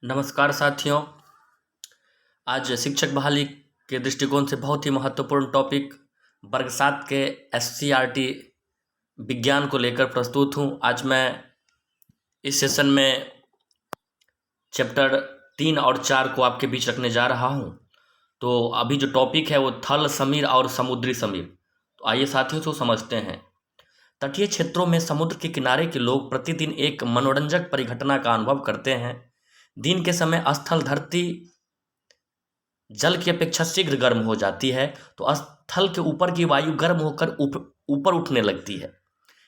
नमस्कार साथियों। आज शिक्षक बहाली के दृष्टिकोण से बहुत ही महत्वपूर्ण टॉपिक वर्ग 7 के SCRT विज्ञान को लेकर प्रस्तुत हूँ। आज मैं इस सेशन में चैप्टर 3 और 4 को आपके बीच रखने जा रहा हूँ। तो अभी जो टॉपिक है वो थल समीर और समुद्री समीर। तो आइए साथियों तो समझते हैं। तटीय क्षेत्रों में समुद्र के किनारे के लोग प्रतिदिन एक मनोरंजक परिघटना का अनुभव करते हैं। दिन के समय स्थल धरती जल की अपेक्षा शीघ्र गर्म हो जाती है, तो स्थल के ऊपर की वायु गर्म होकर ऊपर उठने लगती है।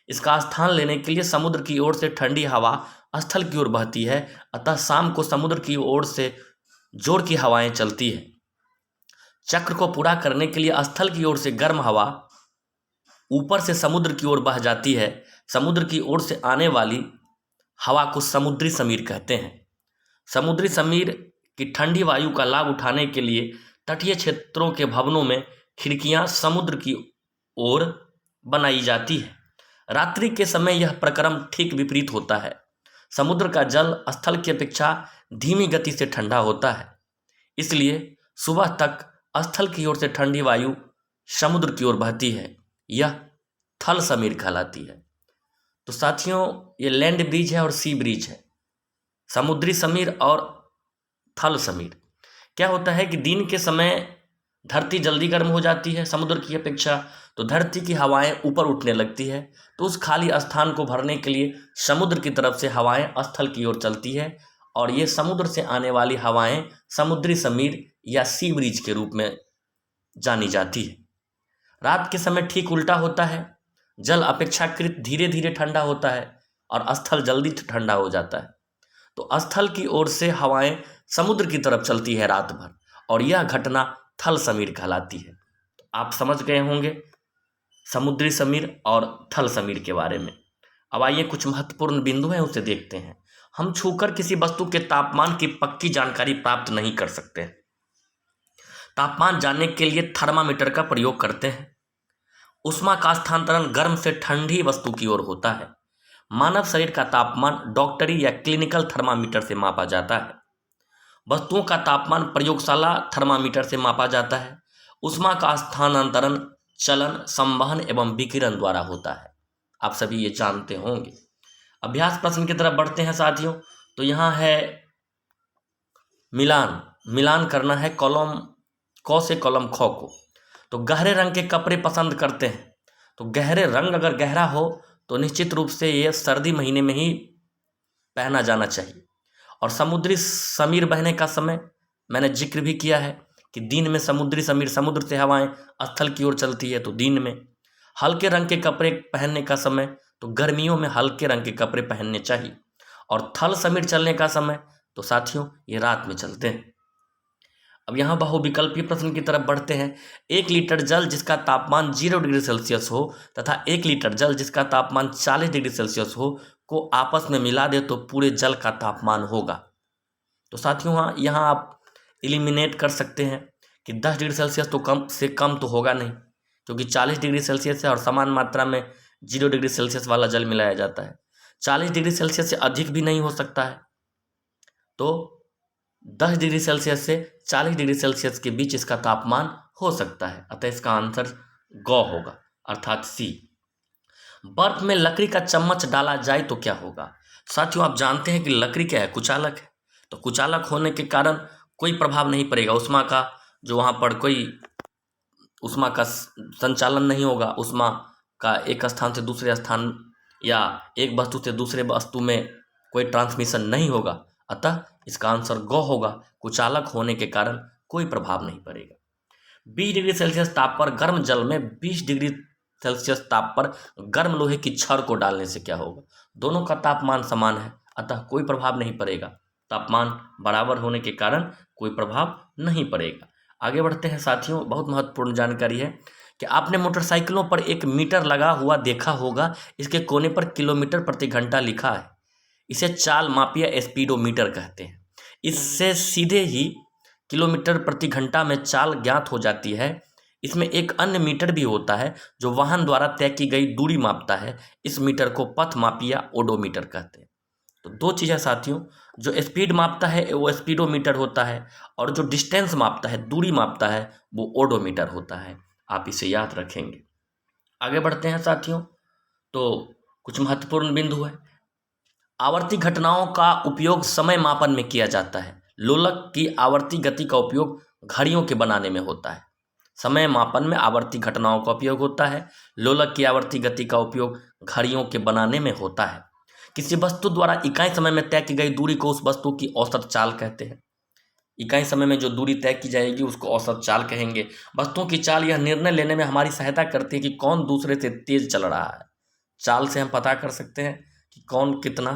इसका स्थान लेने के लिए समुद्र की ओर से ठंडी हवा स्थल की ओर बहती है, अतः शाम को समुद्र की ओर से जोर की हवाएं चलती है। चक्र को पूरा करने के लिए स्थल की ओर से गर्म हवा ऊपर से समुद्र की ओर बह जाती है। समुद्र की ओर से आने वाली हवा को समुद्री समीर कहते हैं। समुद्री समीर की ठंडी वायु का लाभ उठाने के लिए तटीय क्षेत्रों के भवनों में खिड़कियां समुद्र की ओर बनाई जाती है। रात्रि के समय यह प्रक्रम ठीक विपरीत होता है। समुद्र का जल स्थल की अपेक्षा धीमी गति से ठंडा होता है, इसलिए सुबह तक स्थल की ओर से ठंडी वायु समुद्र की ओर बहती है। यह थल समीर कहलाती है। तो साथियों, ये लैंड ब्रिज है और सी ब्रिज है। समुद्री समीर और थल समीर क्या होता है कि दिन के समय धरती जल्दी गर्म हो जाती है समुद्र की अपेक्षा, तो धरती की हवाएं ऊपर उठने लगती है। तो उस खाली स्थान को भरने के लिए समुद्र की तरफ से हवाएं स्थल की ओर चलती है, और ये समुद्र से आने वाली हवाएं समुद्री समीर या सी ब्रिज के रूप में जानी जाती है। रात के समय ठीक उल्टा होता है। जल अपेक्षाकृत धीरे धीरे ठंडा होता है और स्थल जल्दी ठंडा हो जाता है। तो स्थल की ओर से हवाएं समुद्र की तरफ चलती है रात भर, और यह घटना थल समीर कहलाती है। तो आप समझ गए होंगे समुद्री समीर और थल समीर के बारे में। अब आइए कुछ महत्वपूर्ण बिंदु हैं उसे देखते हैं। हम छूकर किसी वस्तु के तापमान की पक्की जानकारी प्राप्त नहीं कर सकते। तापमान जानने के लिए थर्मामीटर का प्रयोग करते हैं। उष्मा का स्थानांतरण गर्म से ठंडी वस्तु की ओर होता है। मानव शरीर का तापमान डॉक्टरी या क्लिनिकल थर्मामीटर से मापा जाता है। वस्तुओं का तापमान प्रयोगशाला थर्मामीटर से मापा जाता है। उष्मा का स्थानांतरण चलन, संवहन एवं विकिरण द्वारा होता है। आप सभी ये जानते होंगे। अभ्यास प्रश्न की तरफ बढ़ते हैं साथियों। तो यहाँ है मिलान करना है कॉलम क से कॉलम ख को। तो गहरे रंग के कपड़े पसंद करते हैं। तो गहरे रंग अगर गहरा हो तो निश्चित रूप से ये सर्दी महीने में ही पहना जाना चाहिए। और समुद्री समीर बहने का समय मैंने जिक्र भी किया है कि दिन में समुद्री समीर समुद्र से हवाएं स्थल की ओर चलती है, तो दिन में। हल्के रंग के कपड़े पहनने का समय, तो गर्मियों में हल्के रंग के कपड़े पहनने चाहिए। और थल समीर चलने का समय, तो साथियों ये रात में चलते हैं। अब यहाँ बहुविकल्पीय प्रश्न की तरफ बढ़ते हैं। 1 लीटर जल जिसका तापमान 0 डिग्री सेल्सियस हो तथा 1 लीटर जल जिसका तापमान 40 डिग्री सेल्सियस हो को आपस में मिला दे तो पूरे जल का तापमान होगा। तो साथियों हाँ, यहाँ आप एलिमिनेट कर सकते हैं कि 10 डिग्री सेल्सियस तो कम से कम तो होगा नहीं, क्योंकि 40 डिग्री सेल्सियस है और समान मात्रा में 0 डिग्री सेल्सियस वाला जल मिलाया जाता है। 40 डिग्री सेल्सियस से अधिक भी नहीं हो सकता है। तो 10 डिग्री सेल्सियस से 40 डिग्री सेल्सियस के बीच इसका तापमान हो सकता है, अतः इसका आंसर ग होगा, अर्थात सी। बर्फ में लकड़ी का चम्मच डाला जाए तो क्या होगा? साथियों आप जानते हैं कि लकड़ी क्या है? कुचालक है। तो कुचालक होने के कारण कोई प्रभाव नहीं पड़ेगा उष्मा का, जो वहाँ पर कोई उष्मा का संचालन नहीं होगा। उष्मा का एक स्थान से दूसरे स्थान या एक वस्तु से दूसरे वस्तु में कोई ट्रांसमिशन नहीं होगा, अतः इसका आंसर ग होगा। कुचालक होने के कारण कोई प्रभाव नहीं पड़ेगा। 20 डिग्री सेल्सियस ताप पर गर्म जल में 20 डिग्री सेल्सियस ताप पर गर्म लोहे की छड़ को डालने से क्या होगा? दोनों का तापमान समान है, अतः कोई प्रभाव नहीं पड़ेगा। तापमान बराबर होने के कारण कोई प्रभाव नहीं पड़ेगा। आगे बढ़ते हैं साथियों। बहुत महत्वपूर्ण जानकारी है कि आपने मोटरसाइकिलों पर एक मीटर लगा हुआ देखा होगा। इसके कोने पर किलोमीटर प्रति घंटा लिखा है। इसे चाल मापिया स्पीडोमीटर कहते हैं। इससे सीधे ही किलोमीटर प्रति घंटा में चाल ज्ञात हो जाती है। इसमें एक अन्य मीटर भी होता है जो वाहन द्वारा तय की गई दूरी मापता है। इस मीटर को पथ मापिया ओडोमीटर कहते हैं। तो दो चीज़ है साथियों, जो स्पीड मापता है वो स्पीडोमीटर होता है, और जो डिस्टेंस मापता है, दूरी मापता है, वो ओडोमीटर होता है। आप इसे याद रखेंगे। आगे बढ़ते हैं साथियों, तो कुछ महत्वपूर्ण बिंदु है। आवर्ती घटनाओं का उपयोग समय मापन में किया जाता है। लोलक की आवर्ती गति का उपयोग घड़ियों के बनाने में होता है। समय मापन में आवर्ती घटनाओं का उपयोग होता है। लोलक की आवर्ती गति का उपयोग घड़ियों के बनाने में होता है। किसी वस्तु द्वारा इकाई समय में तय की गई दूरी को उस वस्तु की औसत चाल कहते हैं। इकाई समय में जो दूरी तय की जाएगी उसको औसत चाल कहेंगे। वस्तुओं की चाल यह निर्णय लेने में हमारी सहायता करती है कि कौन दूसरे से तेज चल रहा है। चाल से हम पता कर सकते हैं कि कौन कितना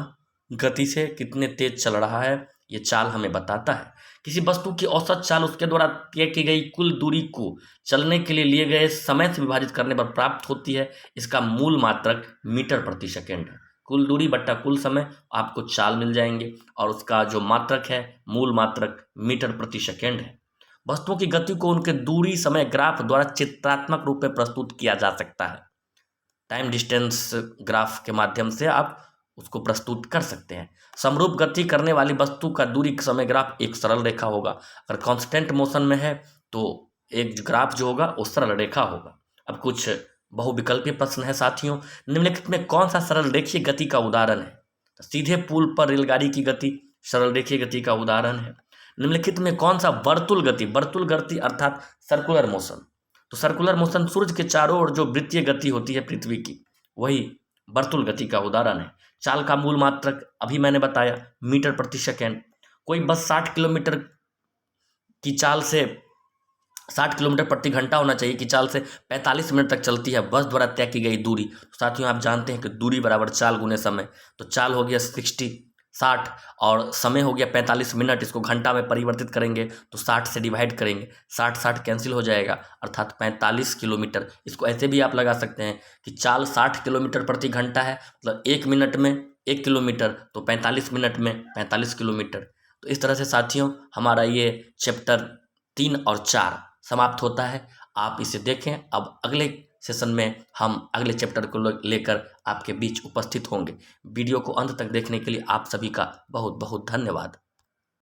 गति से कितने तेज चल रहा है, ये चाल हमें बताता है। किसी वस्तु की औसत चाल उसके द्वारा तय की गई कुल दूरी को चलने के लिए गए समय से विभाजित करने पर प्राप्त होती है। इसका मूल मात्रक मीटर प्रति सेकेंड है। कुल दूरी बट्टा कुल समय, आपको चाल मिल जाएंगे, और उसका जो मात्रक है, मूल मात्रक मीटर प्रति सेकेंड है। वस्तुओं की गति को उनके दूरी समय ग्राफ द्वारा चित्रात्मक रूप में प्रस्तुत किया जा सकता है। टाइम डिस्टेंस ग्राफ के माध्यम से आप उसको प्रस्तुत कर सकते हैं। समरूप गति करने वाली वस्तु का दूरी समय ग्राफ एक सरल रेखा होगा। अगर कांस्टेंट मोशन में है तो एक ग्राफ जो होगा वो सरल रेखा होगा। अब कुछ बहुविकल्पीय प्रश्न है साथियों। निम्नलिखित में कौन सा सरल रेखीय गति का उदाहरण है? तो सीधे पुल पर रेलगाड़ी की गति सरल रेखीय गति का उदाहरण है। निम्नलिखित में कौन सा वर्तुल गति अर्थात सर्कुलर मोशन, तो सर्कुलर मोशन सूर्य के चारों ओर जो वृत्तीय गति होती है पृथ्वी की, वही वर्तुल गति का उदाहरण है। चाल का मूल मात्रक अभी मैंने बताया, मीटर प्रति सेकेंड। कोई बस 60 किलोमीटर की चाल से 60 किलोमीटर प्रति घंटा होना चाहिए कि चाल से 45 मिनट तक चलती है बस द्वारा तय की गई दूरी। तो साथियों आप जानते हैं कि दूरी बराबर चाल गुने समय। तो चाल हो गया 60 और समय हो गया 45 मिनट। इसको घंटा में परिवर्तित करेंगे तो 60 से डिवाइड करेंगे, 60 कैंसिल हो जाएगा, अर्थात 45 किलोमीटर। इसको ऐसे भी आप लगा सकते हैं कि चाल 60 किलोमीटर प्रति घंटा है, मतलब 1 मिनट में 1 किलोमीटर, तो 45 मिनट में 45 किलोमीटर। तो इस तरह से साथियों हमारा ये चैप्टर 3 और 4 समाप्त होता है। आप इसे देखें। अब अगले सेशन में हम अगले चैप्टर को लेकर आपके बीच उपस्थित होंगे। वीडियो को अंत तक देखने के लिए आप सभी का बहुत बहुत धन्यवाद।